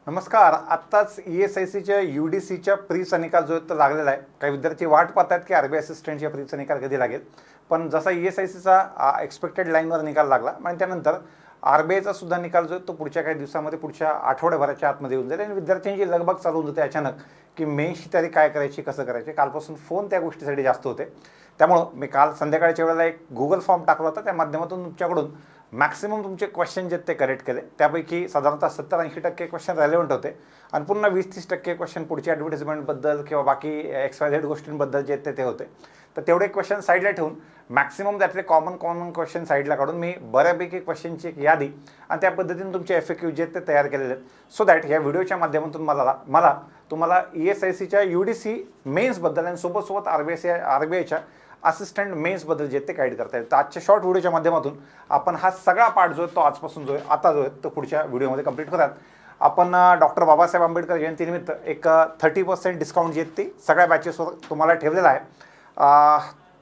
नमस्कार. आत्ताच ESICच्या UDCच्या प्रीचा निकाल जो आहे तो लागलेला आहे. काही विद्यार्थी वाट पाहतात की RBI असिस्टंटच्या प्रीचा निकाल कधी लागेल. पण जसा ESICचा एक्सपेक्टेड लाईनवर निकाल लागला आणि त्यानंतर RBIचा सुद्धा निकाल जो आहे तो पुढच्या काही दिवसामध्ये पुढच्या आठवड्याभराच्या आतमध्ये येऊन जाईल आणि विद्यार्थ्यांची लगबग चालू होऊन जाते अचानक की मेन्सची तयारी काय करायची, कसं करायची. कालपासून फोन त्या गोष्टीसाठी जास्त होते. त्यामुळं मी काल संध्याकाळच्या वेळेला एक Google फॉर्म टाकला होता. त्या माध्यमातून तुमच्याकडून मॅक्सिमम तुमचे क्वेश्चन जे ते करेक्ट केले. त्यापैकी साधारणतः 70-80% क्वेश्चन रेलेवंट होते आणि पुन्हा 20-30% क्वेश्चन पुढची ॲडव्हर्टिजमेंटबद्दल किंवा बाकी XYZ गोष्टींबद्दल जे ते होते. तर तेवढे क्वेश्चन साईडला ठेवून मॅक्सिमम त्यातले कॉमन क्वेश्चन साईडला काढून मी बऱ्यापैकी क्वेश्चनची एक यादी आणि त्या पद्धतीने तुमचे FAQ जे ते तयार केलेले आहेत. सो दॅट या व्हिडिओच्या माध्यमातून मला तुम्हाला ESICच्या UDC मेन्सबद्दल आणि सोबत RBIच्या असिस्टंट मेन्सबद्दल जे ते गाईड करता येईल. तर आजच्या शॉर्ट व्हिडिओच्या माध्यमातून आपण हा सगळा पार्ट जो आहे तो आजपासून जो आहे आता जो आहे तो पुढच्या व्हिडिओमध्ये कंप्लीट करूयात. आपण डॉक्टर बाबासाहेब आंबेडकर जयंतीनिमित्त एक 30% डिस्काउंट जे ती सगळ्या बॅचेसवर तुम्हाला ठेवलेला आहे.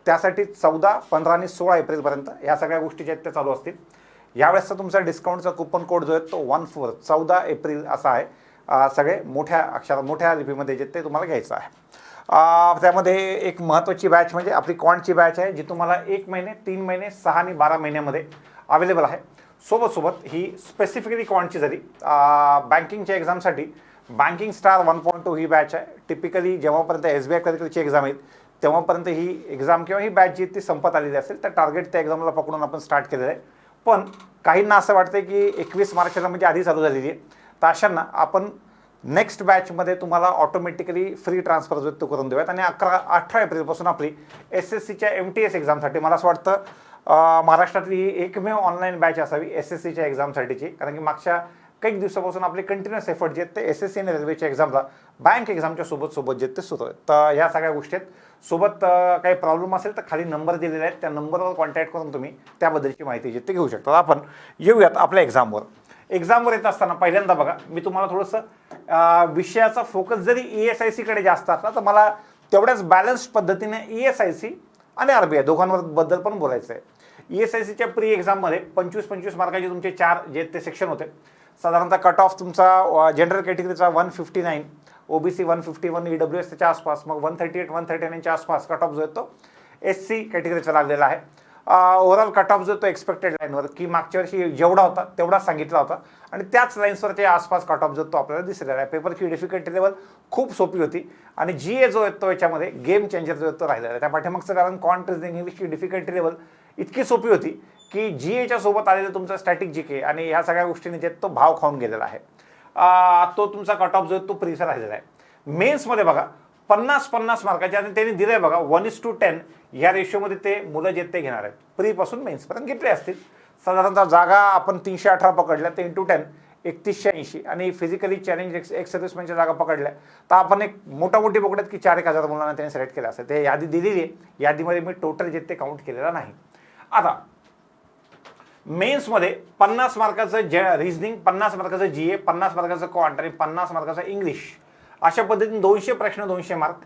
त्यासाठी 14, 15 आणि 16 एप्रिलपर्यंत ह्या सगळ्या गोष्टी ज्या आहेत त्या चालू असतील. यावेळेसचा तुमचा डिस्काउंटचा कुपन कोड जो आहे तो 14 एप्रिल असा आहे. सगळे मोठ्या अक्षरात मोठ्या लिपीमध्ये जे ते तुम्हाला घ्यायचं आहे. त्यामध्ये एक महत्त्वाची बॅच म्हणजे आपली क्वांटची बॅच आहे जी तुम्हाला 1 महिने, 3 महिने, 6 आणि 12 महिन्यामध्ये अवेलेबल आहे. सोबत ही स्पेसिफिकली क्वांटची झाली बँकिंगच्या एक्झामसाठी बँकिंग स्टार 1.2 ही बॅच आहे. टिपिकली जेव्हापर्यंत SBI क्लर्कची एक्झाम येईल तेव्हापर्यंत ही एक्झाम किंवा ही बॅच जी ती संपत आलेली असेल तर टार्गेट त्या एक्झामला पकडून आपण स्टार्ट केलेलं आहे. पण काहींना असं वाटतं की 21 मार्चला म्हणजे आधी चालू झालेली आहे. तर अशांना आपण नेक्स्ट बॅचमध्ये तुम्हाला ऑटोमॅटिकली फ्री ट्रान्सफर जो तो करून देऊयात आणि 18 एप्रिलपासून आपली SSCच्या MTS एक्झामसाठी मला असं वाटतं महाराष्ट्रातली ही एकमेव ऑनलाईन बॅच असावी SSCच्या एक्झामसाठीची. कारण की मागच्या काही दिवसापासून आपले कंटिन्युअस एफर्ट जे आहेत ते SSC आणि रेल्वेच्या एक्झामला बँक एक्झामच्या सोबत जे ते सुरू आहेत. तर ह्या सगळ्या गोष्टी आहेत. सोबत काही प्रॉब्लेम असेल तर खाली नंबर दिलेले आहेत, त्या नंबरवर कॉन्टॅक्ट करून तुम्ही त्याबद्दलची माहिती जी ते घेऊ शकता. आपण येऊयात आपल्या एक्झामवर येत असताना पहिल्यांदा बघा मी तुम्हाला थोडंसं विषयाचा फोकस जरी ESICकडे जास्त असला तर मला तेवढ्याच बॅलन्स्ड पद्धतीने ESIC आणि RBI दोघांबद्दल पण बोलायचं आहे. ESICच्या प्री एक्झाममध्ये 25 मार्काचे तुमचे 4 जे ते सेक्शन होते. साधारणतः कट ऑफ तुमचा जनरल कॅटेगरीचा 159, OBC 151, EWS त्याच्या आसपास, मग 138-139च्या आसपास कट ऑफ जो आहे तो SC कॅटेगरीचा लागलेला आहे. ओव्हरऑल कट ऑफ जो तो एक्सपेक्टेड लाईनवर की मागच्या वर्षी जेवढा होता तेवढाच सांगितला होता आणि त्याच लाईन्सवरच्या आसपास कट ऑफ जो तो आपल्याला दिसलेला आहे. पेपरची डिफिकल्टी लेवल खूप सोपी होती आणि GA जो आहे तो याच्यामध्ये गेम चेंजर जो आहे तो राहिलेला आहे. त्या पाठीमागचं कारण क्वांट रिझनिंग इंग्लिशची डिफिकल्टी लेवल इतकी सोपी होती की GAच्या सोबत आलेलं तुमचं स्टॅटिक GK आणि ह्या सगळ्या गोष्टींनी जे तो भाव खाऊन गेलेला आहे. तो तुमचा कट ऑफ जो आहे तो प्रीचा राहिलेला आहे. मेन्समध्ये बघा 50 मार्काचे आणि त्यांनी दिलं आहे बघा 1:10 ह्या रेशोमध्ये ते मुलं जे ते घेणार आहेत. प्रीपासून मेन्सपर्यंत घेतले असतील. साधारणतः जागा आपण 318 पकडल्या ते × 10 3180 आणि फिजिकली चॅलेंज एक्स सर्व्हिसमॅनच्या जागा पकडल्या तर आपण एक मोठी पकडत की 4-1000 मुलांना त्यांनी सिलेक्ट केलं असेल. ते यादी दिलेली आहे. यादीमध्ये मी टोटल जे ते काउंट केलेला नाही. आता मेन्समध्ये 50 मार्काचं रिझनिंग, 50 मार्काचं GA, 50 मार्काचं क्वांट आणि 50 मार्काचं इंग्लिश अशा पद्धतीने 200 प्रश्न 200 मार्क.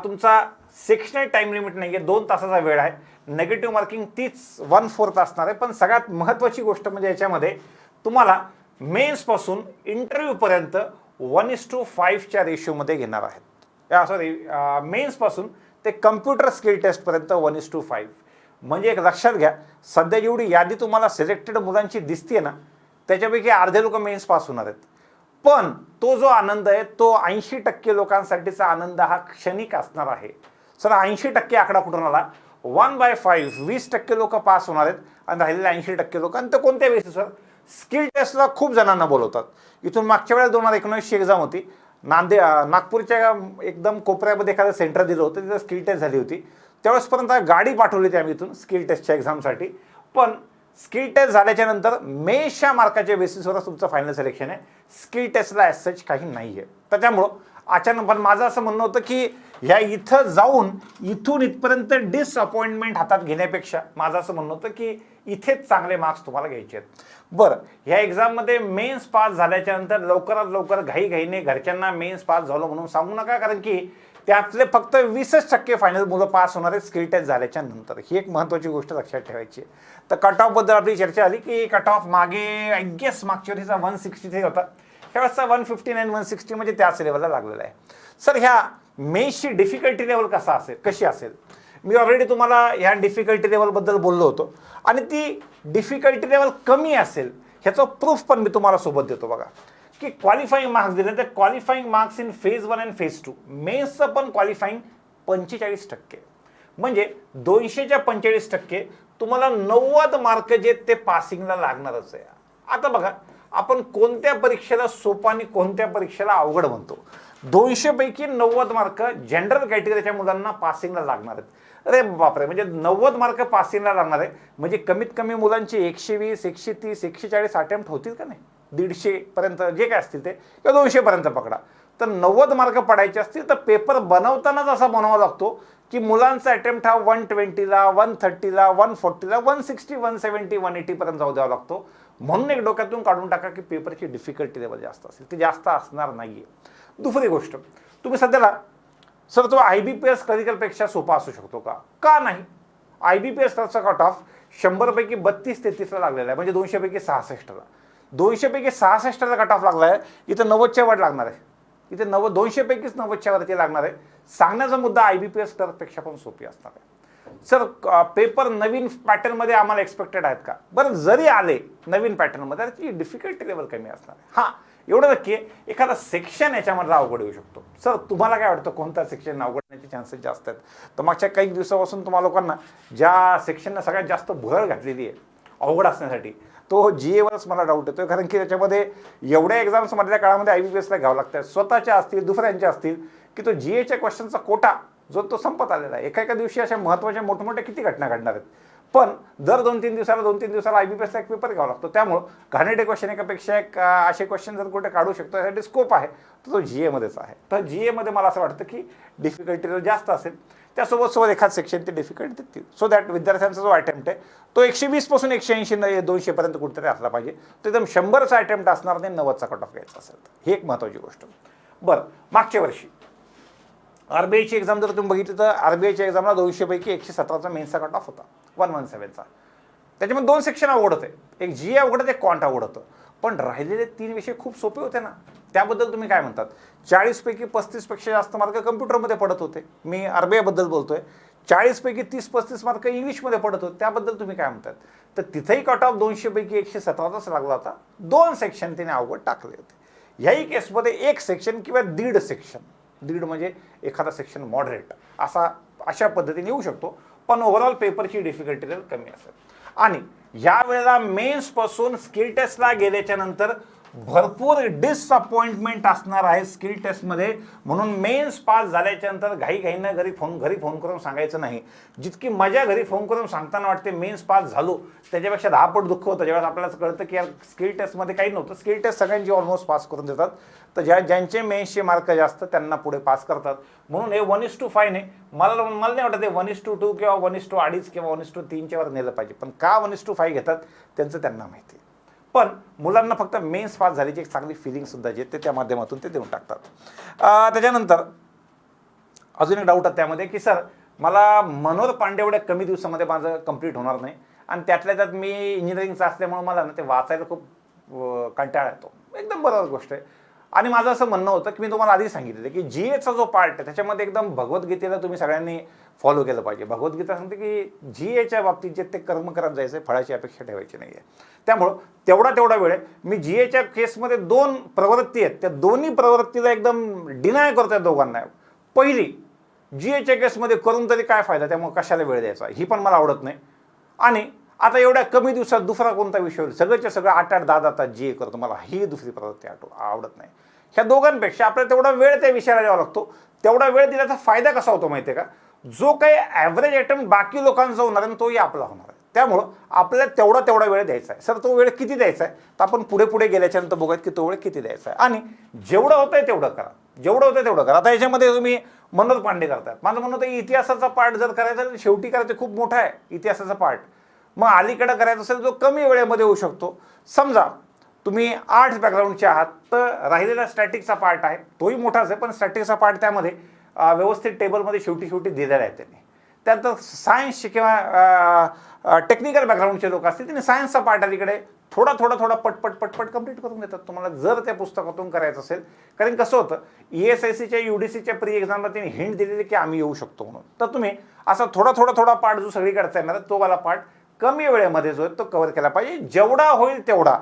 तुमचा सेक्शनल टाईम लिमिट नाही आहे, 2 तासाचा वेळ आहे. नेगेटिव्ह मार्किंग तीच 1/4 असणार आहे. पण सगळ्यात महत्त्वाची गोष्ट म्हणजे याच्यामध्ये तुम्हाला मेन्सपासून इंटरव्ह्यूपर्यंत 1:5च्या रेशोमध्ये घेणार आहेत. मेन्सपासून ते कम्प्युटर स्किल टेस्टपर्यंत 1:5. म्हणजे एक लक्षात घ्या, सध्या जेवढी यादी तुम्हाला सिलेक्टेड मुलांची दिसते ना त्याच्यापैकी अर्धे लोक मेन्स पास होणार आहेत. पण तो जो आनंद आहे तो 80% लोकांसाठीचा आनंद हा क्षणिक असणार आहे. सर 80% आकडा कुठून आला? 1/5 20% लोक पास होणार आहेत आणि राहिलेले 80% लोक. आणि ते कोणत्या बेसिसवर? स्किल टेस्टला खूप जणांना बोलवतात. इथून मागच्या वेळेला 2019ची एक्झाम होती. नागपूरच्या एकदम कोपऱ्यामध्ये एखादं सेंटर दिलं होतं, तिथं स्किल टेस्ट झाली होती. त्यावेळेसपर्यंत गाडी पाठवली होती आम्ही इथून स्किल टेस्टच्या एक्झामसाठी. पण स्किल टेस्ट झाल्याच्या नंतर मेन्सच्या मार्काच्या बेसिसवरच तुमचं फायनल सिलेक्शन आहे. स्किल टेस्टला ॲज सच काही नाही आहे. तर त्यामुळं अचानक पण माझं असं म्हणणं होतं की ह्या इथं जाऊन इथून इथपर्यंत डिसअपॉइंटमेंट हातात घेण्यापेक्षा माझं असं म्हणणं होतं की इथेच चांगले मार्क्स तुम्हाला घ्यायचे आहेत. बरं, ह्या एक्झाममध्ये मेन्स पास झाल्याच्या नंतर लवकरात लवकर घाईघाईने घरच्यांना मेन्स पास झालो म्हणून सांगू नका. कारण की त्यातले फक्त 20% फायनल मुलं पास होणार आहेत स्किल टेस्ट झाल्याच्या नंतर. ही एक महत्त्वाची गोष्ट लक्षात ठेवायची आहे. तर कट ऑफबद्दल आपली चर्चा आली की कट ऑफ मागे आय गेस मागच्या वर्षीचा 163 होता. ह्यावेळेसचा 159 160 म्हणजे त्याच लेवलला लागलेला आहे. सर ह्या मेन्सची डिफिकल्टी लेवल कशी असेल, मी ऑलरेडी तुम्हाला ह्या डिफिकल्टी लेवलबद्दल बोललो होतो आणि ती डिफिकल्टी लेवल कमी असेल ह्याचं प्रूफ पण मी तुम्हाला सोबत देतो बघा, की क्वालिफाईंग मार्क्स दिले तर क्वालिफाईंग मार्क्स इन फेज 1 आणि फेज 2 मेन्सचं पण क्वालिफाईंग 45%, म्हणजे 200च्या 45% तुम्हाला 90 मार्क जे ते पासिंगला लागणारच आहे. आता बघा आपण कोणत्या परीक्षेला सोपा आणि कोणत्या परीक्षेला अवघड म्हणतो. 200 पैकी 90 मार्क जनरल कॅटेगरीच्या मुलांना पासिंगला लागणार आहेत. अरे बापरे, म्हणजे 90 मार्क पासिंगला लागणार आहे म्हणजे कमीत कमी मुलांचे 120 130 140 अटेम्प्ट होतील का नाही, 150 पर्यंत जे काय असतील ते, किंवा 200 पर्यंत पकडा. तर 90 मार्क पडायचे असतील तर पेपर बनवतानाच असा बनवावा लागतो की मुलांचा अटेम्प्ट हा 120ला 130ला 140ला 160 170 180 पर्यंत जाऊ द्यावा लागतो. म्हणून एक डोक्यातून काढून टाका की पेपरची डिफिकल्टी लेवल जास्त असेल, ती जास्त असणार नाहीये. दुसरी गोष्ट, तुम्ही सध्याला सर तो IBPS क्लरिकलपेक्षा सोपा असू शकतो का नाही. IBPS चा कट ऑफ 100 पैकी 32-33ला लागलेला आहे, म्हणजे 200 पैकी 66ला. 200 पैकी 66ला कट ऑफ लागला आहे, इथं 90च्या वर लागणार आहे, इथे 200 पैकीच 90च्या वरती लागणार आहे. सांगण्याचा मुद्दा IBPS क्लर्कपेक्षा पण सोपी असणार आहे. सर पेपर नवीन पॅटर्नमध्ये आम्हाला एक्सपेक्टेड आहेत का, बरं जरी आले नवीन पॅटर्नमध्ये त्याची डिफिकल्टी लेवल कमी असणार आहे. हां एवढं नक्की आहे, एखादा सेक्शन याच्यामधला अवघड येऊ शकतो. सर तुम्हाला काय वाटतं कोणता सेक्शन अवघडण्याचे चान्सेस जास्त आहेत? तर मागच्या काही दिवसापासून तुम्हाला लोकांना ज्या सेक्शनला सगळ्यात जास्त भुरळ घातलेली आहे अवघड असण्यासाठी तो GA वरच मला डाऊट येतोय, कारण की त्याच्यामध्ये एवढ्या एक्झाम्स मधल्या काळामध्ये IBPSला घ्यावं लागतं, स्वतःच्या असतील दुसऱ्यांच्या असतील, की तो GAच्या क्वेश्चनचा कोटा जो तो संपत आलेला आहे. एका दिवशी अशा महत्त्वाच्या मोठमोठ्या किती घटना घडणार आहेत, पण दर 2-3 दिवसाला IBPSला एक पेपर घ्यावा लागतो. त्यामुळं घाणेरडे क्वेश्चन एकापेक्षा एक असे क्वेश्चन जर कुठे काढू शकतो यासाठी स्कोप आहे तर तो GAमध्येच आहे. तर GAमध्ये मला असं वाटतं की डिफिकल्टी जास्त असेल, त्यासोबत एखाद सेक्शन ते डिफिकल्ट देतील, सो दॅट विद्यार्थ्यांचा जो अटेम्प्ट आहे तो 120 पासून 180 200 पर्यंत कुठेतरी असला पाहिजे. तो एकदम 100चा अटेम्प्ट असणार नाही, 90चा कट ऑफ घ्यायचा असेल तर ही एक महत्त्वाची गोष्ट. बरं, मागच्या वर्षी RBIची एक्झाम जर तुम्ही बघितली तर RBIच्या एक्झामला 200 पैकी 117चा मेन्सचा कट ऑफ होता, 117चा. त्याच्यामध्ये 2 सेक्शन अवघड होते, एक GA अवघड होतं, एक क्वांट अवघड होतं, पण राहिलेले 3 विषय खूप सोपे होते ना. त्याबद्दल तुम्ही काय म्हणतात? 40 पैकी 35 पेक्षा जास्त मार्क कम्प्युटरमध्ये पडत होते, मी RBI बद्दल बोलतोय. 40 पैकी 30-35 मार्क इंग्लिशमध्ये पडत होते, त्याबद्दल तुम्ही काय म्हणतात? तर तिथेही कट ऑफ 200 पैकी 117चाच लागला होता. 2 सेक्शन तिने अवघड टाकले होते. ह्याही केसमध्ये एक सेक्शन किंवा दीड सेक्शन, दीड म्हणजे एखादा सेक्शन मॉडरेट अशा पद्धतीने येऊ शकतो, पण ओव्हरऑल पेपरची डिफिकल्टी लेवल कमी असेल. आणि ह्या वेळेला मेन्सपासून स्किल टेस्टला गेल्याच्या नंतर भरपूर डिसअपॉइंटमेंट असणार आहे स्किल टेस्टमध्ये. म्हणून मेन्स पास झाल्याच्या नंतर घाईनं घरी फोन करून सांगायचं नाही. जितकी मजा घरी फोन करून सांगताना वाटते मेन्स पास झालो, त्याच्यापेक्षा 10 पट दुःख होतं ज्यावेळेस आपल्याला कळतं की यार स्किल टेस्टमध्ये काही नव्हतं. स्किल टेस्ट सगळ्यांची ऑलमोस्ट पास करून देतात, तर ज्यांचे मेन्सचे मार्क जास्त त्यांना पुढे पास करतात. म्हणून हे 1:5 ने मला नाही वाटत ते 1:2 किंवा 1:2.5 किंवा 1:3च्या वर नेलं पाहिजे, पण का 1:5 घेतात त्यांचं त्यांना माहिती. पण मुलांना फक्त मेन्स पास झाल्याची एक चांगली फिलिंगसुद्धा जे ते त्या माध्यमातून ते देऊन टाकतात. त्याच्यानंतर अजून एक डाऊट आहे त्यामध्ये की सर मला मनोहर पांडे एवढ्या कमी दिवसामध्ये माझं कंप्लीट होणार नाही, आणि त्यातल्या त्यात मी इंजिनिअरिंगचं असल्यामुळे मला ना ते वाचायला खूप कंटाळा येतो. एकदम बरोबर गोष्ट आहे. आणि माझं असं म्हणणं होतं की मी तुम्हाला आधी सांगितलेलं की GAचा जो पार्ट आहे त्याच्यामध्ये एकदम भगवद्गीतेला तुम्ही सगळ्यांनी फॉलो केलं पाहिजे. भगवद्गीता सांगते की GAच्या बाबतीत जे ते कर्म करत जायचं, फळाची अपेक्षा ठेवायची नाही आहे. त्यामुळं तेवढा वेळ मी GAच्या केसमध्ये 2 प्रवृत्ती आहेत, त्या दोन्ही प्रवृत्तीला एकदम डिनाय करतोय दोघांना. पहिली, GAच्या केसमध्ये करून तरी काय फायदा, त्यामुळे कशाला वेळ द्यायचा, ही पण मला आवडत नाही. आणि आता एवढ्या कमी दिवसात दुसरा कोणता विषय होईल, सगळ्याच्या सगळं 8-8 10 तास GA करतो, मला ही दुसरी प्रवृत्ती आवडत नाही. ह्या दोघांपेक्षा आपल्याला तेवढा वेळ त्या विषयाला द्यावा लागतो. तेवढा वेळ दिल्याचा फायदा कसा होतो माहिती आहे का? जो काही ॲव्हरेज अटेम्प्ट बाकी लोकांचा होणार आहे तोही आपला होणार आहे. त्यामुळं आपल्याला तेवढा वेळ द्यायचा आहे. सर तो वेळ किती द्यायचा आहे, तर आपण पुढे गेल्याच्या नंतर बघूयात की तो वेळ किती द्यायचा आहे. आणि जेवढं होतंय तेवढं करा, आता याच्यामध्ये तुम्ही मनोहर पांडे करतात. माझं म्हणणं होतं इतिहासाचा पार्ट जर करायचा तर शेवटी करायचं, खूप मोठा आहे इतिहासाचा पार्ट. मग अलीकडे करायचा असेल जो कमी वेळेमध्ये होऊ शकतो. समजा तुम्ही आर्ट्स बॅकग्राऊंडचे आहात तर राहिलेला स्टॅटिकचा पार्ट आहे, तोही मोठाच आहे, पण स्टॅटिकचा पार्ट त्यामध्ये व्यवस्थित टेबलमध्ये शेवटी दिलेला आहे त्यांनी. त्यानंतर सायन्सचे किंवा टेक्निकल बॅकग्राऊंडचे लोक असतील त्यांनी सायन्सचा पार्ट अलीकडे थोडा पटपट कंप्लीट करून देतात तुम्हाला, जर त्या पुस्तकातून करायचं असेल. कारण कसं होतं, ESICच्या UDCच्या प्री एक्झामला त्यांनी हिंट दिलेली की आम्ही येऊ शकतो म्हणून. तर तुम्ही असा थोडा पार्ट जो सगळीकडचा येणार तो वाला पार्ट कमी वेळेमध्ये जो आहे तो कव्हर केला पाहिजे. जेवढा होईल तेवढा.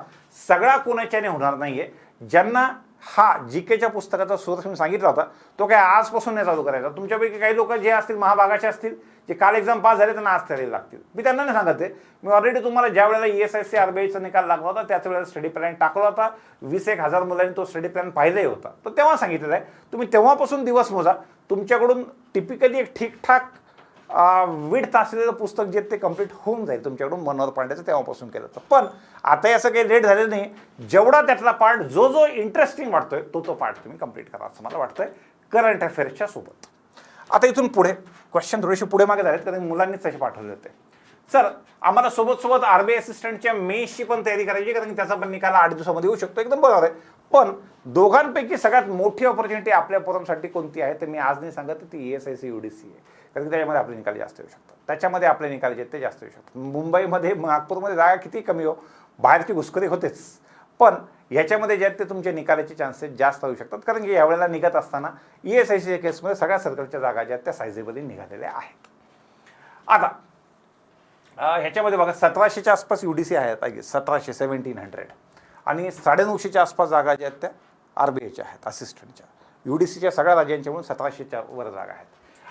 सगळा कोणाच्याने होणार नाहीये. ज्यांना हा GKच्या पुस्तकाचा सोर्स मी सांगितला होता तो काय आजपासून नाही चालू करायचा. तुमच्यापैकी काही लोक जे असतील महाभागाचे असतील, जे काल एक्झाम पास झाले त्यांना आज तयारी लागतील. मी त्यांना नाही सांगते, मी ऑलरेडी तुम्हाला ज्या वेळेला ESIC RBIचा निकाल लागला होता त्याच वेळेला स्टडी प्लॅन टाकला होता. 20,000 मुलांनी तो स्टडी प्लॅन पाहिलाही होता. तर तेव्हा सांगितलेलं आहे, तुम्ही तेव्हापासून दिवस मोजा. तुमच्याकडून टिपिकली एक ठीकठाक विड्थ असलेलं पुस्तक जे ते कंप्लीट होऊन जाईल तुमच्याकडून मनोहर पांडेचं तेव्हापासून केलं होतं. पण आता असं काही लेट झालेलं नाही. जेवढा त्यातला पार्ट जो इंटरेस्टिंग वाटतोय तो पार्ट तुम्ही कंप्लीट करा असं मला वाटतंय करंट अफेअर्सच्या सोबत. आता इथून पुढे क्वेश्चन थोडेसे पुढे मागे झालेत कारण मुलांनीच तसे पाठवले होते. सर आम्हाला सोबत RBI असिस्टंटच्या मेन्सची पण तयारी करायची कारण त्याचा पण निकाल 8 दिवसामध्ये येऊ शकतो. एकदम बरोबर आहे. पण दोघांपैकी सगळ्यात मोठी ऑपॉर्च्युनिटी आपल्या पोरांसाठी कोणती आहे तर मी आज नाही सांगत, ती ESIC UDC आहे. कारण त्याच्यामध्ये आपले निकाल जास्त येऊ शकतात. त्याच्यामध्ये आपले निकाल जे ते जास्त येऊ शकतात. मुंबईमध्ये नागपूरमध्ये जागा किती कमी हो, बाहेरची घुसखोरी होतेच, पण याच्यामध्ये जे आहेत ते तुमचे निकालाचे चान्सेस जास्त होऊ शकतात. कारण की यावेळेला निघत असताना ESICच्या केसमध्ये सगळ्या सर्कलच्या जागा ज्या आहेत त्या सायझेबली निघालेल्या आहेत. आता ह्याच्यामध्ये बघा 1700च्या आसपास UDC आहेत, 1700 आणि 950च्या आसपास जागा ज्या आहेत त्या RBIच्या आहेत असिस्टंटच्या. UDCच्या सगळ्या राज्यांच्या म्हणून 1700च्या वर जागा आहेत.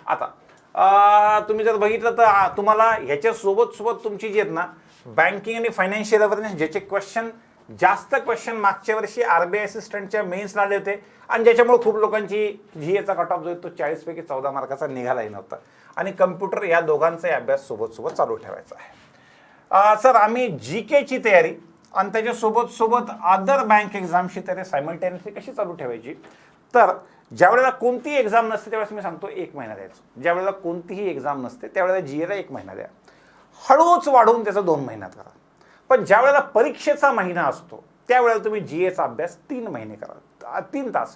आता तुम्ही जर बघितलं तर तुम्हाला ह्याच्या सोबत तुमची जी आहेत ना बँकिंग आणि फायनान्शियल अवेअरनेस, ज्याचे जास्त क्वेश्चन मागच्या वर्षी RBI असिस्टंटच्या मेन्सला आले होते आणि ज्याच्यामुळे खूप लोकांची GAचा कट ऑफ जो आहे तो 40 पैकी 14 मार्काचा निघालाही नव्हता. आणि कम्प्युटर या दोघांचाही अभ्यास सोबत चालू ठेवायचा आहे. सर आम्ही GKची तयारी आणि त्याच्यासोबत अदर बँक एक्झामची तयारी सायमल्टेनियसली कशी चालू ठेवायची, तर ज्यावेळेला कोणतीही एक्झाम नसते त्यावेळेस मी सांगतो 1 महिना द्यायचो. ज्यावेळेला कोणतीही एक्झाम नसते त्यावेळेला GAला 1 महिना द्या, हळूच वाढवून त्याचा 2 महिन्यात करा. पण ज्यावेळेला परीक्षेचा महिना असतो त्यावेळेला तुम्ही GAचा अभ्यास 3 महिने करा, 3 तास.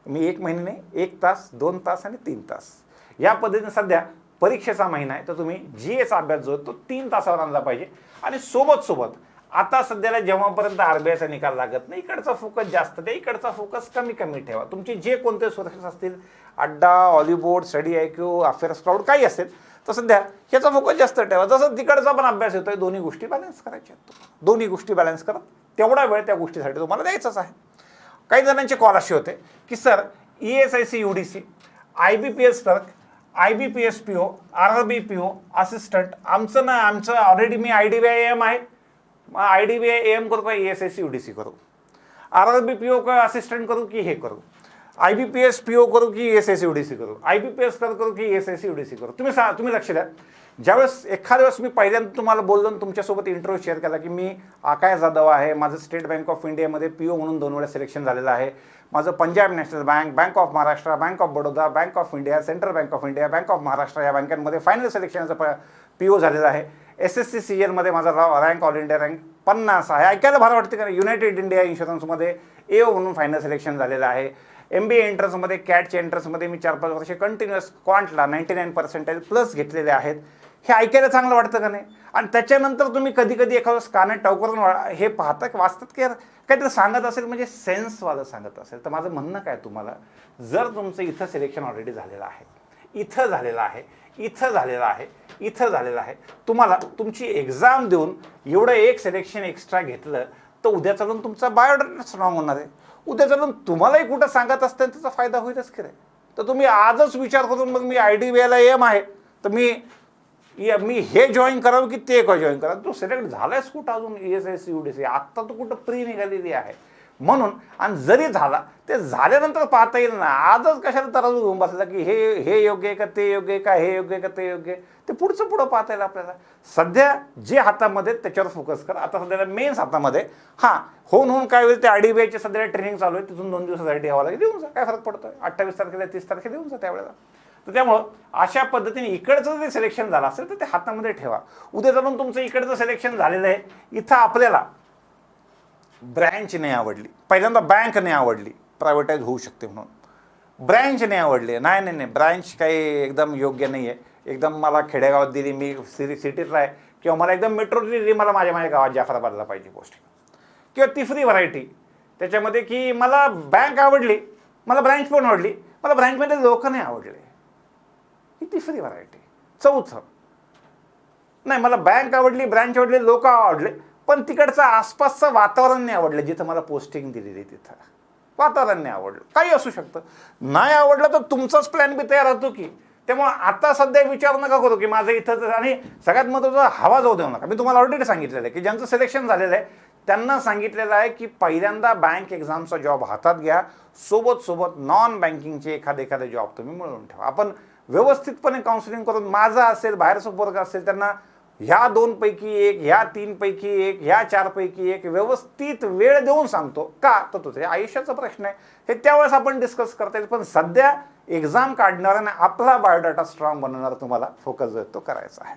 मी 1 महिने नाही, 1 तास, 2 तास आणि 3 तास या पद्धतीने. सध्या परीक्षेचा महिना आहे तर तुम्ही GAचा अभ्यास जो आहे तो 3 तासावर आणला पाहिजे. आणि सोबत आता सध्याला जेव्हापर्यंत RBIचा निकाल लागत नाही इकडचा फोकस जास्त द्या, इकडचा फोकस कमी ठेवा. तुमचे जे कोणते सोर्सेस असतील, अड्डा, ऑलिबोर्ड, स्टडी IQ, अफेअर्स क्लाउड काही असेल तर सध्या ह्याचा फोकस जास्त ठेवा. जसं तिकडचा पण अभ्यास येतोय, दोन्ही गोष्टी बॅलन्स करायच्या आहेत. दोन्ही गोष्टी बॅलन्स करा, तेवढा वेळ त्या गोष्टीसाठी तुम्हाला द्यायचाच आहे. काही जणांचे कॉल असे होते की sir ESIC UDC, IBPS clerk, IBPS PO, RRB PO assistant, आमचं ऑलरेडी मी IDBI AM आहे, IDBI AM करू का ESIC UDC करू, RRB PO का असिस्टंट करू की हे करू, IBPS PO करू की ESIC UDC करू, IBPS करू की ESIC UDC करू. तुम्ही लक्ष द्या. ज्यावेळेस एखाद्या वेळेस मी पहिल्यांदा तुम्हाला बोललो तुमच्यासोबत इंट्रो शेअर केला की मी आकाश जाधव आहे, माझं स्टेट बँक ऑफ इंडियामध्ये PO म्हणून 2 वेळा सिलेक्शन झालेलं आहे, माझं Punjab national bank, bank of Maharashtra, bank of Baroda, bank of India, central bank of India, bank of Maharashtra या बँकांमध्ये फायनल सिलेक्शनचा PO झालेला आहे. SSC CL मध्ये माझा रँक ऑल इंडिया रँक 50 आहे. ऐकायला भारी वाटते का? युनायटेड इंडिया इन्शुरन्समध्ये AO म्हणून फायनल सिलेक्शन झालेलं आहे. MBA एंट्रन्समध्ये कॅटच्या एंट्रन्समध्ये मी 4-5 वर्ष कंटिन्युअस क्वांटला 99% प्लस घेतलेले आहेत. हे ऐकायला चांगलं वाटतं का नाही? आणि त्याच्यानंतर तुम्ही कधी एखादं कानात टवकरून हे पाहता की वाचतात की काहीतरी सांगत असेल म्हणजे सेन्सवालं सांगत असेल. तर माझं म्हणणं काय तुम्हाला, जर तुमचं इथं सिलेक्शन ऑलरेडी झालेलं आहे, इथं झालेलं आहे, तुम्हाला तुमची एक्झाम देऊन एवढं एक सिलेक्शन एक्स्ट्रा घेतलं तर उद्या चालून तुमचा बायोडाटा स्ट्रॉंग होणार आहे. उद्या चालून तुम्हालाही कुठं सांगत असताना त्याचा फायदा होईलच की रे. तर तुम्ही आजच विचार करून मग मी IDBIला AM आहे तर मी हे जॉईन करावं की ते जॉईन करावं. तू सिलेक्ट झालायस कुठं अजून ESIC UDC, आत्ता तू कुठं प्री निघालेली आहे म्हणून. आणि जरी झाला ते झाल्यानंतर पाहता येईल ना. आजच कशाला तराजू घेऊन बसला की हे योग्य आहे का ते योग्य आहे का, हे योग्य आहे का ते योग्य आहे, ते पुढं पाहता येईल आपल्याला. सध्या जे हातामध्ये त्याच्यावर फोकस कर. आता सध्याला मेन्स हातामध्ये होऊन काय होईल ते IDBIचे सध्या ट्रेनिंग चालू आहे, तिथून 2 दिवसासाठी यावं लागेल, देऊन जा, काय फरक पडतोय. 28 तारखेला 30 तारखेला देऊन जा त्यावेळेला. तर त्यामुळं अशा पद्धतीने इकडचं जे सिलेक्शन झालं असेल तर ते हातामध्ये ठेवा. उद्या जाऊन तुमचं इकडचं सिलेक्शन झालेलं आहे, इथं आपल्याला ब्रँच नाही आवडली, पहिल्यांदा बँक नाही आवडली, प्रायव्हेटाईज होऊ शकते म्हणून ब्रँच नाही आवडली, नाही ब्रँच काही एकदम योग्य नाही आहे, एकदम मला खेडेगावात दिली, मी सिटीतला आहे, किंवा मला एकदम मेट्रो दिली, मला माझ्या गावात जाफराबादला पाहिजे पोस्टिंग. किंवा तिसरी व्हरायटी त्याच्यामध्ये की मला बँक आवडली, मला ब्रँच पण आवडली, मला ब्रँचमध्ये लोक नाही आवडले, ही तिसरी व्हरायटी. चौथं, नाही मला बँक आवडली, ब्रँच आवडली, लोक आवडले, पण तिकडचं आसपासचं वातावरण नाही आवडलं, जिथं मला पोस्टिंग दिलेली तिथं वातावरण नाही आवडलं. काही असू शकतं, नाही आवडलं तर तुमचाच प्लॅन बी तयार होतो की. त्यामुळे आता सध्या विचार नका करू की माझं इथं, आणि सगळ्यात महत्त्वाचं हवा जाऊ देऊ नका. मी तुम्हाला ऑलरेडी सांगितलेलं आहे की ज्यांचं सिलेक्शन झालेलं आहे त्यांना सांगितलेलं आहे की पहिल्यांदा बँक एक्झामचा जॉब हातात घ्या, सोबत नॉन बँकिंगचे एखादे जॉब तुम्ही मिळवून ठेवा. आपण व्यवस्थितपणे काउन्सिलिंग करून, माझं असेल, बाहेरचं वर्ग असेल, त्यांना ह्या 2 पैकी एक, ह्या 3 पैकी एक, ह्या 4 पैकी एक व्यवस्थित वेळ देऊन सांगतो. का तर तुझ्या आयुष्याचा प्रश्न आहे, हे त्यावेळेस आपण डिस्कस करता येईल. पण सध्या एक्झाम काढणार आणि आपला बायोडाटा स्ट्रॉंग बनवणार तुम्हाला फोकस जो तो करायचा आहे.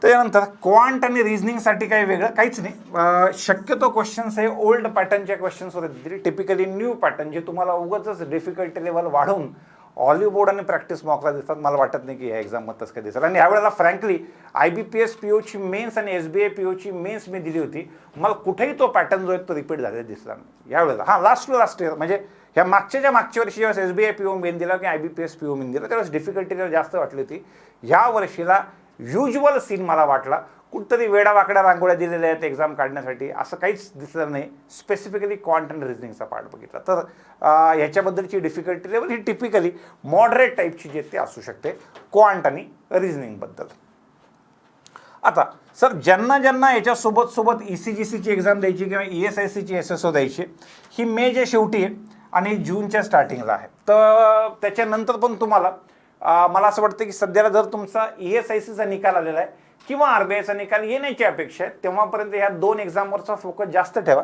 त्यानंतर क्वांट आणि रिझनिंगसाठी काही वेगळं काहीच नाही. शक्यतो क्वेश्चन्स हे ओल्ड पॅटर्नच्या क्वेश्चन्सवर येतील, टिपिकली न्यू पॅटर्न जे तुम्हाला उगाचच डिफिकल्टी लेवल वाढवून ऑलिव्ह बोर्ड आणि प्रॅक्टिस मॉकला दिसतात. मला वाटत नाही की ह्या एक्झाममध्ये तसं काही दिसेल. आणि यावेळेला फ्रँकली IBPS POची मेन्स आणि SBI POची मेन्स मी दिली होती, मला कुठेही तो पॅटर्न जो आहे तो रिपीट झालेला दिसला नाही यावेळेला. हां, लास्ट इयर म्हणजे ह्या मागच्या वर्षी जेव्हा SBI PO मेन दिला किंवा IBPS PO मेन दिला त्यावेळेस डिफिकल्टी जास्त वाटली होती. ह्या वर्षीला युज्युअल सीन मला वाटला, कुठंतरी वेडावाकड्या रांगोळ्या दिलेल्या आहेत एक्झाम काढण्यासाठी, असं काहीच दिसलं नाही. स्पेसिफिकली क्वांट आणि रिझनिंगचा पार्ट बघितला तर ह्याच्याबद्दलची डिफिकल्टी लेवल ही टिपिकली मॉडरेट टाईपची जे ते असू शकते क्वांट आणि रिझनिंगबद्दल. आता सर ज्यांना याच्यासोबत ECGCची एक्झाम द्यायची किंवा ESICची SSO द्यायची, ही मेच्या शेवटी आहे आणि जूनच्या स्टार्टिंगला आहे. तर त्याच्यानंतर पण तुम्हाला मला असं वाटतं की सध्याला जर तुमचा ESICचा निकाल आलेला आहे किंवा RBIचा निकाल येण्याची अपेक्षा आहे, तेव्हापर्यंत ह्या 2 एक्झामवरचा फोकस जास्त ठेवा.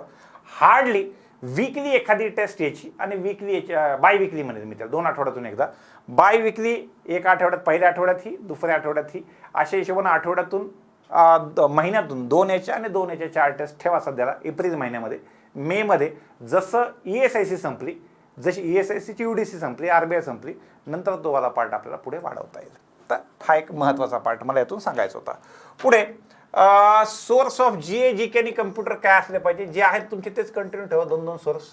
हार्डली वीकली एखादी टेस्ट यायची आणि वीकली बाय वीकली म्हणेल मी त्याला, 2 आठवड्यातून एकदा. बाय वीकली एक आठवड्यात, पहिल्या आठवड्यात ही, दुसऱ्या आठवड्यात ही, अशा हिशोबाने आठवड्यातून महिन्यातून 2 याच्या आणि 2 याच्या 4 टेस्ट ठेवा सध्याला. एप्रिल महिन्यामध्ये, मेमध्ये जसं ESIC संपली, जशी ESICची UDC संपली, RBI संपली, नंतर तो वाला पार्ट आपल्याला पुढे वाढवता येईल. तर हा एक महत्त्वाचा पार्ट मला यातून सांगायचा होता. पुढे सोर्स ऑफ GK आणि कम्प्युटर काय असले पाहिजे, जे आहेत तुमचे तेच कंटिन्यू ठेवा. 2 सोर्स.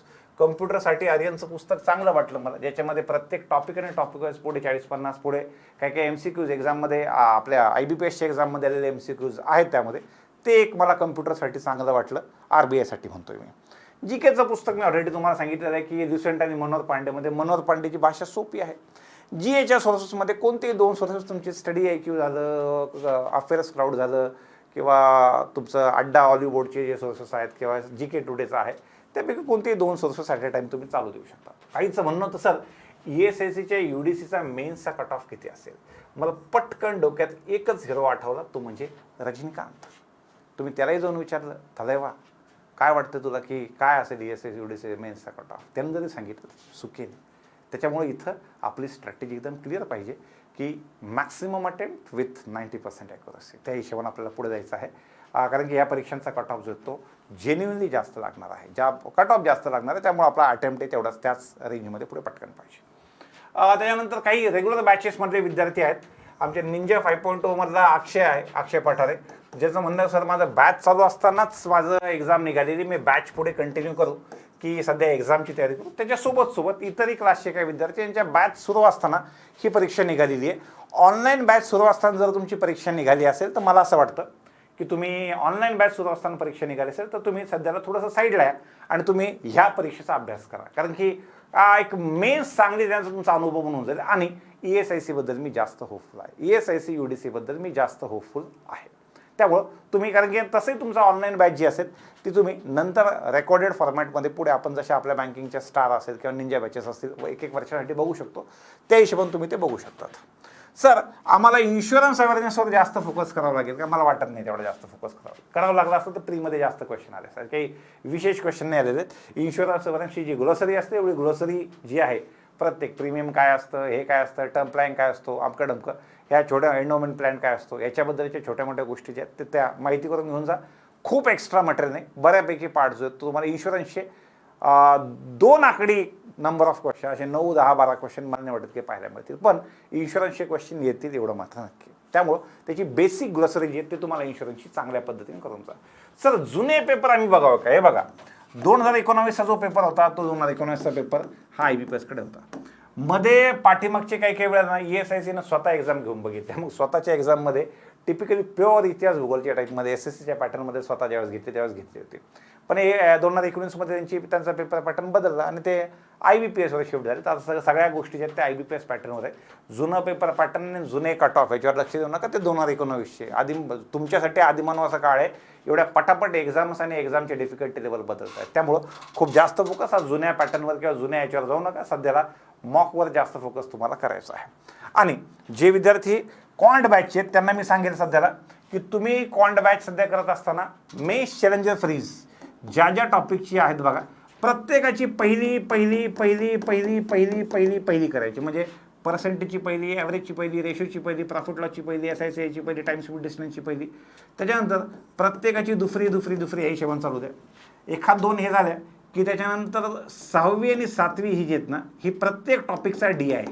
कम्प्युटरसाठी आर्यनचं पुस्तक चांगलं वाटलं मला, ज्याच्यामध्ये प्रत्येक टॉपिक आणि टॉपिक वाईज पुढे 40-50 पुढे काही MCQs एक्झाममध्ये आपल्या IBPSच्या एक्झाममध्ये आलेले MCQs आहेत त्यामध्ये, ते एक मला कम्प्युटरसाठी चांगलं वाटलं. RBIसाठी म्हणतोय मी. GKचं पुस्तक मी ऑलरेडी तुम्हाला सांगितलेलं आहे की ल्युसेंट आणि मनोहर पांडेमध्ये. मनोहर पांडेची भाषा सोपी आहे. GAच्या सोर्सेसमध्ये कोणतेही 2 सोर्सेस तुमचे स्टडी IQ झालं, अफेअर्स क्राऊड झालं, किंवा तुमचं अड्डा ऑलिव्ह बोर्डचे जे सोर्सेस आहेत किंवा GK टुडेचं आहे, त्यापैकी कोणतेही 2 सोर्सेस ॲट अ टाईम तुम्ही चालू देऊ शकता. काहीचं म्हणणं होतं सर ESICच्या UDCचा मेन्सचा कट ऑफ किती असेल. मला पटकन डोक्यात एकच हिरो आठवला, तो म्हणजे रजनीकांत. तुम्ही त्यालाही जाऊन विचारलं, थलैवा काय वाटतं तुला की काय असेल ESIC UDC मेन्सचा कट ऑफ, त्यानं जरी सांगितलं सुकेल. त्याच्यामुळे इथं आपली स्ट्रॅटेजी एकदम क्लिअर पाहिजे की मॅक्सिमम अटेम्प्ट विथ 90% ॲक्युरसी. त्या हिशोबाने आपल्याला पुढे जायचं आहे. कारण की या परीक्षांचा कट ऑफ जो तो जेन्युइनली जास्त लागणार आहे, ज्या कट ऑफ जास्त लागणार आहे, त्यामुळे आपला अटेम्प्ट आहे तेवढाच त्याच रेंजमध्ये पुढे पटकन पाहिजे. त्याच्यानंतर काही रेग्युलर बॅचेसमधले विद्यार्थी आहेत. आमचे निंजा 5.0 मधला अक्षय पठारे, ज्याचं म्हणणं सर माझं बॅच चालू असतानाच माझं एक्झाम निघालेली, मी बॅच पुढे कंटिन्यू करू की सध्या एक्झामची तयारी करू. त्याच्यासोबत इतरही क्लासचे काही विद्यार्थी यांच्या बॅच सुरू असताना ही परीक्षा निघालेली आहे. ऑनलाईन बॅच सुरू असताना जर तुमची परीक्षा निघाली असेल तर मला असं वाटतं की तुम्ही ऑनलाईन बॅच सुरू असताना परीक्षा निघाली असेल तर तुम्ही सध्याला थोडंसं साईडला आहे आणि तुम्ही ह्या परीक्षेचा अभ्यास करा. कारण की एक मेन्स चांगली त्यांचा तुमचा अनुभव म्हणून जाईल. आणि ESICबद्दल मी जास्त होपफुल आहे, ESIC UDCबद्दल मी जास्त होपफुल आहे. त्यामुळं तुम्ही, कारण की तसंही तुमचा ऑनलाईन बॅच जी असेल ती तुम्ही नंतर रेकॉर्डेड फॉर्मॅटमध्ये पुढे आपण जसे आपल्या बँकिंगच्या स्टार असेल किंवा निंजा बॅचेस असतील 1-1 वर्षासाठी बघू शकतो, त्या हिशोबाने तुम्ही ते बघू शकतात. सर आम्हाला इन्शुरन्स अवेअरनेसवर जास्त फोकस करावं लागेल का? मला वाटत नाही तेवढं जास्त फोकस करावं लागलं असतं तर प्रीमध्ये जास्त क्वेश्चन आले सर, काही विशेष क्वेश्चन नाही आलेले. इन्शुरन्स अवेअरनेसची जी ग्लोसरी असते एवढी ग्लोसरी जी आहे, प्रत्येक प्रीमियम काय असतं, हे काय असतं, टर्म प्लॅन काय असतो, अमकं डमकं, ह्या छोट्या एंडोमेंट प्लॅन काय असतो, याच्याबद्दलच्या छोट्या मोठ्या गोष्टी ज्या आहेत त्या माहिती करून घेऊन जा. खूप एक्स्ट्रा मटेरियल नाही, बऱ्यापैकी पार्ट जो आहे तो तुम्हाला इन्शुरन्सचे 2 आकडी नंबर ऑफ क्वेश्चन असे 9, 10, 12 क्वेश्चन मला नाही वाटत की पाहायला मिळतील, पण इन्शुरन्सचे क्वेश्चन येतील एवढं मात्र नक्की. त्यामुळं त्याची बेसिक ग्रोसरी जी आहे ते तुम्हाला इन्शुरन्सची चांगल्या पद्धतीने करून जा. सर जुने पेपर आम्ही बघावं का? हे बघा 2019चा जो पेपर होता तो 2019चा पेपर हा IBPS कडे होता. मध्ये पाठीमागचे काही वेळा ना ESICनं स्वतः एक्झाम घेऊन बघितल्या. मग स्वतःच्या एक्झाममध्ये टिपिकली प्युअर इतिहास भूगोलच्या टाईपमध्ये SSCच्या पॅटर्नमध्ये स्वतः ज्यावेळेस घेतले त्यावेळेस घेतली होती. पण हे 2019मध्ये त्यांचा पेपर पॅटर्न बदलला आणि ते IBPSवर शिफ्ट झाले. तर सगळ्या गोष्टी ज्या त्या IBPS पॅटर्नवर आहे. जुनं पेपर पॅटर्न आणि जुने कट ऑफ याच्यावर लक्ष देऊ नका. ते 2019चे आधी तुमच्यासाठी आदिमानवाचा काळ आहे. एवढ्या पटापट एक्झाम्स आणि एक्झामचे डिफिकल्टी लेवल बदलत आहेत. त्यामुळं खूप जास्त फोकस हा जुन्या पॅटर्नवर किंवा जुन्या याच्यावर जाऊ नका. सध्याला मॉकवर जास्त फोकस तुम्हाला करायचा आहे. आणि जे विद्यार्थी क्वांट बॅचचे आहेत त्यांना मी सांगेल सध्याला की तुम्ही क्वांट बॅच सध्या करत असताना मेश चॅलेंजर फ्रीज ज्या ज्या टॉपिकची आहेत बघा प्रत्येकाची पहिली करायची. म्हणजे पर्सेंटेजची पहिली, ॲव्हरेजची पहिली, रेशोची पहिली, प्रॉफिट लॉसची पहिली, SICIची पहिली, टाइम स्पीड डिस्टन्सची पहिली. त्याच्यानंतर प्रत्येकाची दुसरी या हिशोबाने चालू द्या. 1-2 हे झाल्या की त्याच्यानंतर 6वी आणि 7वी ही जी आहेत ना ही प्रत्येक टॉपिकचा डी आहे.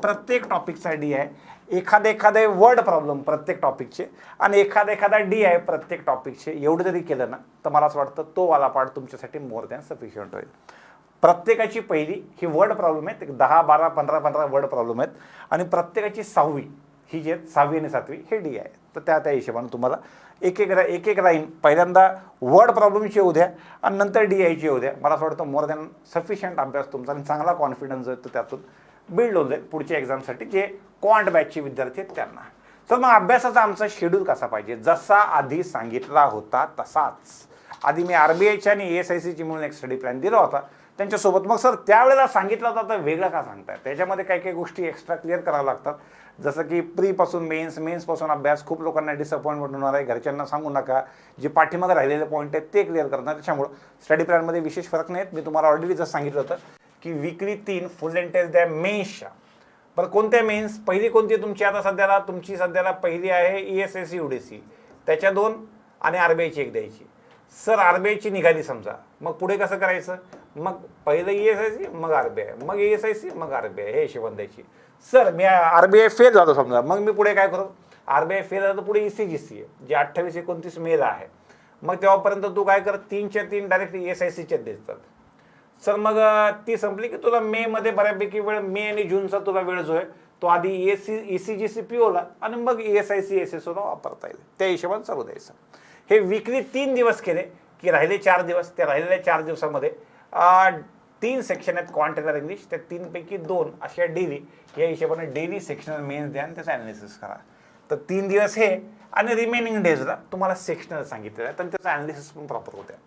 प्रत्येक टॉपिकचा डी आहे. एखादे वर्ड प्रॉब्लेम प्रत्येक टॉपिकचे आणि एखादा डी आहे प्रत्येक टॉपिकचे. एवढं जरी केलं ना तर मला असं वाटतं तो वाला पार्ट तुमच्यासाठी मोर दॅन सफिशियंट होईल. प्रत्येकाची पहिली ही वर्ड प्रॉब्लेम आहेत. 10, 12, 15 वर्ड प्रॉब्लेम आहेत आणि प्रत्येकाची 6वी ही जी आहेत 6वी आणि 7वी हे डी आहे. तर त्या हिशोबाने तुम्हाला एक लाईन पहिल्यांदा वर्ड प्रॉब्लेमची येऊ द्या आणि नंतर DIची येऊ द्या. मला असं वाटतं मोर दॅन सफिशियंट अभ्यास तुमचा आणि चांगला कॉन्फिडन्स जो आहे त्यातून बिल्ड होऊन जाईल पुढच्या एक्झामसाठी जे क्वांट बॅचचे विद्यार्थी आहेत त्यांना. तर मग अभ्यासाचा आमचा शेड्यूल कसा पाहिजे? जसा आधी सांगितला होता तसाच. आधी मी RBIच्या आणि ESICची म्हणून एक स्टडी प्लॅन दिला होता त्यांच्यासोबत. मग सर त्यावेळेला सांगितलं होतं तर वेगळं का सांगताय? त्याच्यामध्ये काही गोष्टी एक्स्ट्रा क्लिअर कराव्या लागतात. जसं की प्रीपासून मेन्सपासून अभ्यास. खूप लोकांना डिसअपॉइंटमेंट होणार आहे. घरच्यांना सांगू नका. जे पाठीमागे राहिलेले पॉईंट आहेत ते क्लिअर करणार. त्याच्यामुळं स्टडी प्लॅनमध्ये विशेष फरक नाहीत. मी तुम्हाला ऑलरेडी जसं सांगितलं होतं की वीकली 3 फुल अँड टेस्ट द्या मेन्सच्या. पण कोणत्या मेन्स? पहिली कोणती तुमची आता सध्याला पहिली आहे ESIC UDC, त्याच्या 2 आणि RBIची 1 द्यायची. सर RBIची निघाली समजा, मग पुढे कसं करायचं? मग पहिलं ESIC मग RBI, मग ESIC मग RBI हे हिशोबाने द्यायची. सर मी RBI फेल झालो समजा, मग मी पुढे काय करू? RBI फेल झालं तर पुढे ECGC आहे जे 28-29 मेला आहे. मग तेव्हापर्यंत तू काय कर? 3च्या 3 डायरेक्ट ESICच्या देतात. सर मग ती संपली की तुला मेमध्ये बऱ्यापैकी वेळ, मे आणि जूनचा तुला वेळ जो आहे तो आधी ECGC POला आणि मग ESIC SSOला वापरता येईल. त्या हिशोबाने चालू द्यायचं. हे वीकली 3 दिवस केले की राहिले 4 दिवस. त्या राहिलेल्या 4 दिवसामध्ये 3 सेक्शन आहेत क्वांटिटर इंग्लिश. त्या 3 पैकी 2 अशा डेली या हिशोबाने डेली सेक्शनल मेन्स द्या आणि त्याचं ॲनालिसिस करा. तर 3 दिवस हे आणि रिमेनिंग डेजला तुम्हाला सेक्शनल सांगितलेलं आहे तर त्याचं ॲनालिसिस पण प्रॉपर होत्या.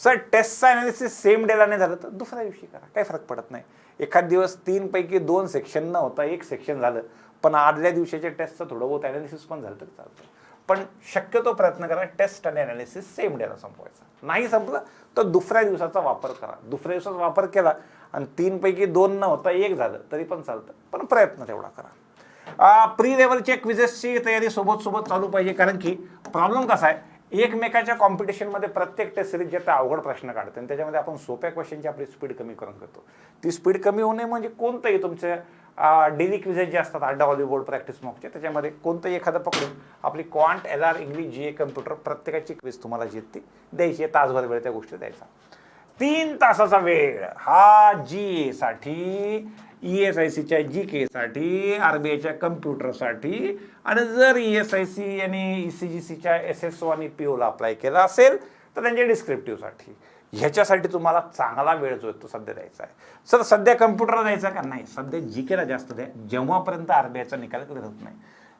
सर टेस्टचं ॲनालिसिस सेम डेला नाही झालं तर दुसऱ्या दिवशी करा, काही फरक पडत नाही. एखाद दिवस 3 पैकी 2 सेक्शन न होता 1 सेक्शन झालं पण आदल्या दिवशीच्या टेस्टचं थोडं बहुत ॲनालिसिस पण झालं तरी चालतं. पण शक्यतो प्रयत्न करा टेस्ट आणि ॲनालिसिस सेम डेला संपवायचा. नाही संपलं तर दुसऱ्या दिवसाचा वापर करा. दुसऱ्या दिवसाचा वापर केला आणि 3 पैकी 2 न होता 1 झालं तरी पण चालतं, पण प्रयत्न तेवढा करा. प्री लेवलच्या क्विजेसची तयारी सोबत चालू पाहिजे. कारण की प्रॉब्लेम कसा आहे, एकमेकाच्या कॉम्पिटिशनमध्ये प्रत्येक टेस्ट सिरीज जे अवघड प्रश्न काढते आणि त्याच्यामध्ये आपण सोप्या क्वेश्चनची आपली स्पीड कमी करून घेतो. ती स्पीड कमी होणे म्हणजे कोणतंही तुमचे डेली क्विजेस जे असतात अड्डा हॉलीबोर्ड प्रॅक्टिस मॉकचे त्याच्यामध्ये कोणतंही एखादं पकडून आपली quant LR English GA computer प्रत्येकाची क्विज तुम्हाला जी ती द्यायची आहे. तासभर वेळ त्या गोष्टी द्यायचा. 3 तासाचा वेळ हा GA साठी, ESICच्या GK साठी, RBIच्या कम्प्युटरसाठी आणि जर ESIC आणि ECGCच्या SSO आणि POला अप्लाय केला असेल तर त्यांच्या डिस्क्रिप्टिव्हसाठी. ह्याच्यासाठी तुम्हाला चांगला वेळ जो आहे तो सध्या द्यायचा आहे. सर सध्या कम्प्युटरला द्यायचा का? नाही, सध्या GKला जास्त द्या जेव्हापर्यंत RBIचा निकाल क्लिअर होत नाही.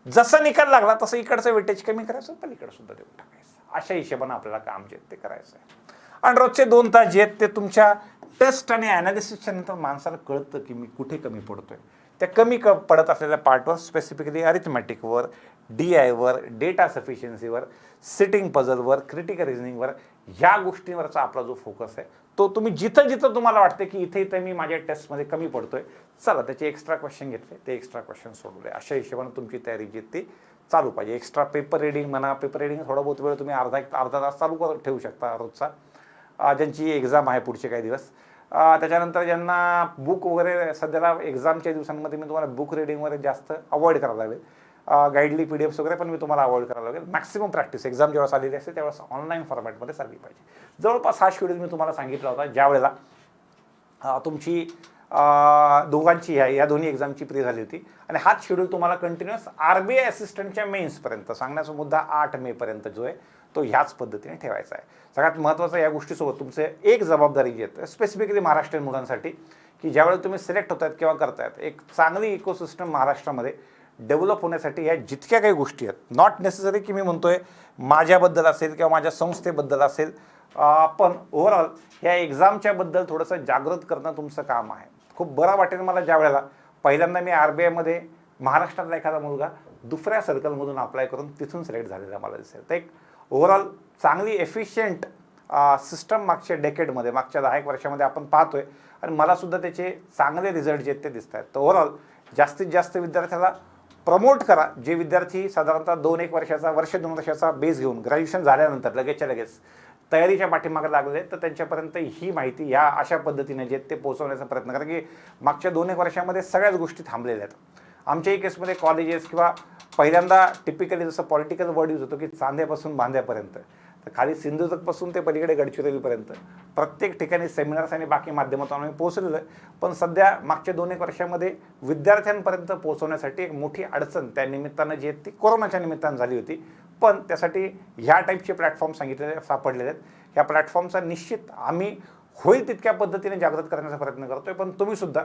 जसा निकाल लागला तसं इकडचं वेटेज कमी करायचं, पलीकडे सुद्धा देऊन टाकायचं. अशा हिशोबाने आपल्याला काम जे ते करायचं आहे. आणि रोजचे 2 तास जे आहेत ते तुमच्या टेस्ट आणि ॲनालिसिसच्या नंतर माणसाला कळतं की मी कुठे कमी पडतोय. त्या कमी पडत असलेल्या पार्टवर स्पेसिफिकली अरिथमॅटिकवर, DIवर, डेटा सफिशियन्सीवर, सिटिंग पझलवर, क्रिटिकल रिझनिंगवर ह्या गोष्टींवरचा आपला जो फोकस आहे तो तुम्ही जिथं तुम्हाला वाटते की इथे मी माझ्या टेस्टमध्ये कमी पडतोय, चला त्याचे एक्स्ट्रा क्वेश्चन घेतले, ते एक्स्ट्रा क्वेश्चन सोडवले. अशा हिशोबाने तुमची तयारी जी ती चालू पाहिजे. एक्स्ट्रा पेपर रिडिंग म्हणा, पेपर रिडिंग थोडा बहुत वेळ तुम्ही अर्धा तास चालू ठेवू शकता रोजचा. ज्यांची एक्झाम आहे पुढचे काही दिवस त्याच्यानंतर ज्यांना बुक वगैरे सध्याला एक्झामच्या दिवसांमध्ये मी तुम्हाला बुक रिडिंग वगैरे जास्त अवॉइड करायला लागेल. गाईडली PDF वगैरे पण मी तुम्हाला अवॉइड करायला लागेल. मॅक्सिमम प्रॅक्टिस एक्झाम जेव्हा आलेली असते त्यावेळेस ऑनलाईन फॉर्मॅटमध्ये चालली पाहिजे. जवळपास हा शेड्यूल मी तुम्हाला सांगितला होता ज्या वेळेला तुमची दोघांची या दोन्ही एक्झामची प्री झाली होती. आणि हाच शेड्यूल तुम्हाला कंटिन्युअस RBI असिस्टंटच्या मेन्सपर्यंत सांगण्याचा मुद्दा 8 मेपर्यंत जो आहे तो ह्याच पद्धतीने ठेवायचा आहे. सगळ्यात महत्त्वाचं या गोष्टीसोबत तुमचे एक जबाबदारी जी आहे स्पेसिफिकली महाराष्ट्रीयन मुलांसाठी, की ज्यावेळेला तुम्ही सिलेक्ट होत आहेत किंवा करतायत एक चांगली इकोसिस्टम महाराष्ट्रामध्ये डेव्हलप होण्यासाठी या जितक्या काही गोष्टी आहेत, नॉट नेसेसरी की मी म्हणतोय माझ्याबद्दल असेल किंवा माझ्या संस्थेबद्दल असेल, पण ओव्हरऑल या एक्झामच्याबद्दल थोडंसं जागृत करणं तुमचं काम आहे. खूप बरं वाटेल मला ज्या वेळेला पहिल्यांदा मी RBIमध्ये महाराष्ट्रातला एखादा मुलगा दुसऱ्या सर्कलमधून अप्लाय करून तिथून सिलेक्ट झालेला मला दिसेल. तर एक ओव्हरऑल चांगली एफिशियंट सिस्टम मागच्या डेकेडमध्ये मागच्या 10 वर्षामध्ये आपण पाहतोय आणि मलासुद्धा त्याचे चांगले रिझल्ट जे आहेत ते दिसत आहेत. तर ओव्हरऑल जास्तीत जास्त विद्यार्थ्याला प्रमोट करा. जे विद्यार्थी साधारणतः 2-1 वर्षाचा 1-2 वर्षाचा बेस घेऊन ग्रॅज्युएशन झाल्यानंतर लगेचच्या लगेच तयारीच्या पाठीमागे लागले तर त्यांच्यापर्यंत ही माहिती या अशा पद्धतीने जे ते पोहोचवण्याचा प्रयत्न करा, की मागच्या 2-1 वर्षामध्ये सगळ्याच गोष्टी थांबलेल्या आहेत. आमच्याही केसमध्ये कॉलेजेस किंवा पहिल्यांदा टिपिकली जसं पॉलिटिकल वर्ड यूज होतो की चांद्यापासून बांध्यापर्यंत, तर खाली सिंधुदुर्गपासून ते पलीकडे गडचिरोलीपर्यंत प्रत्येक ठिकाणी सेमिनार्स आणि बाकी माध्यमातून आम्ही पोहोचलेलो आहे. पण सध्या मागच्या 2-1 वर्षामध्ये विद्यार्थ्यांपर्यंत पोहोचवण्यासाठी एक मोठी अडचण त्या निमित्तानं जी आहे ती कोरोनाच्या निमित्तानं झाली होती. पण त्यासाठी ह्या टाईपचे प्लॅटफॉर्म सापडलेले आहेत. ह्या प्लॅटफॉर्मचा निश्चित आम्ही होईल तितक्या पद्धतीने जागृत करण्याचा प्रयत्न करतोय. पण तुम्हीसुद्धा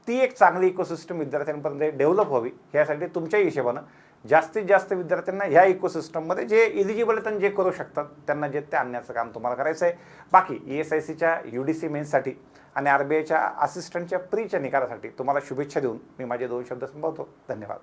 ती एक चांगली इकोसिस्टम विद्यार्थ्यांपर्यंत डेव्हलप व्हावी यासाठी तुमच्याही हिशोबानं जास्तीत जास्त विद्यार्थ्यांना ह्या इकोसिस्टममध्ये जे इलिजिबल आहेत आणि जे करू शकतात त्यांना जे ते आणण्याचं काम तुम्हाला करायचं आहे. बाकी ESICच्या UDC मेन्ससाठी आणि RBIच्या असिस्टंटच्या प्रीच्या निकालासाठी तुम्हाला शुभेच्छा देऊन मी माझे 2 शब्द संपवतो. धन्यवाद.